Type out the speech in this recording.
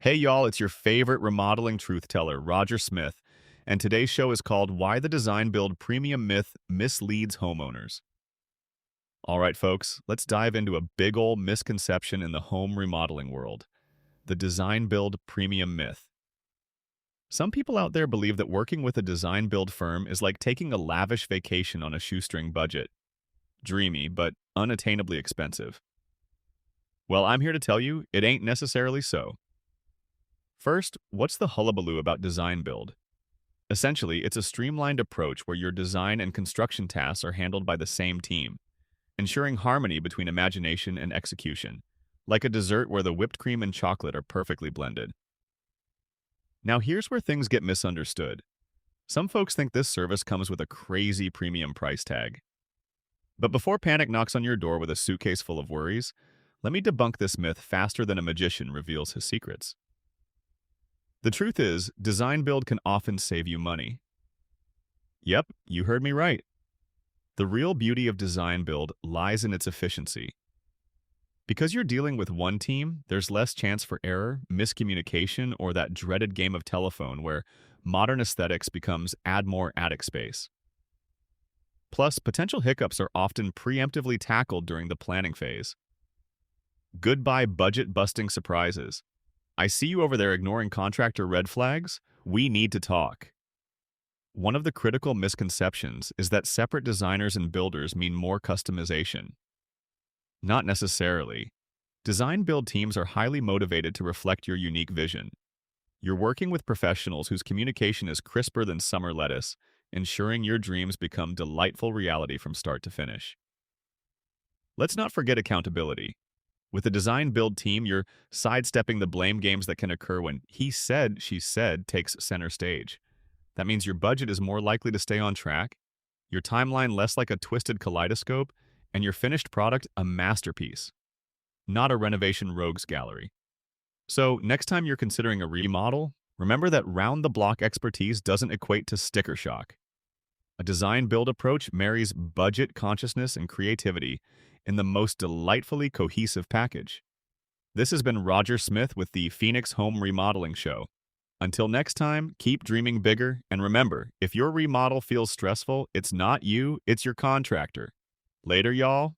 Hey y'all, it's your favorite remodeling truth teller, Roger Smith, and today's show is called Why the Design Build Premium Myth Misleads Homeowners. All right, folks, let's dive into a big ol' misconception in the home remodeling world, the design build premium myth. Some people out there believe that working with a design build firm is like taking a lavish vacation on a shoestring budget. Dreamy, but unattainably expensive. Well, I'm here to tell you, it ain't necessarily so. First, what's the hullabaloo about design build? Essentially, it's a streamlined approach where your design and construction tasks are handled by the same team, ensuring harmony between imagination and execution, like a dessert where the whipped cream and chocolate are perfectly blended. Now, here's where things get misunderstood. Some folks think this service comes with a crazy premium price tag. But before panic knocks on your door with a suitcase full of worries, let me debunk this myth faster than a magician reveals his secrets. The truth is, design build can often save you money. Yep, you heard me right. The real beauty of design build lies in its efficiency. Because you're dealing with one team, there's less chance for error, miscommunication, or that dreaded game of telephone where modern aesthetics becomes add more attic space. Plus, potential hiccups are often preemptively tackled during the planning phase. Goodbye budget-busting surprises. I see you over there ignoring contractor red flags. We need to talk. One of the critical misconceptions is that separate designers and builders mean more customization. Not necessarily. Design build teams are highly motivated to reflect your unique vision. You're working with professionals whose communication is crisper than summer lettuce, ensuring your dreams become delightful reality from start to finish. Let's not forget accountability. With a design build team, you're sidestepping the blame games that can occur when he said, she said takes center stage. That means your budget is more likely to stay on track, your timeline less like a twisted kaleidoscope, and your finished product a masterpiece, not a renovation rogues gallery. So, next time you're considering a remodel, remember that round-the-block expertise doesn't equate to sticker shock. A design build approach marries budget consciousness and creativity in the most delightfully cohesive package. This has been Roger Smith with the Phoenix Home Remodeling Show. Until next time, keep dreaming bigger, and remember, if your remodel feels stressful, it's not you, it's your contractor. Later, y'all.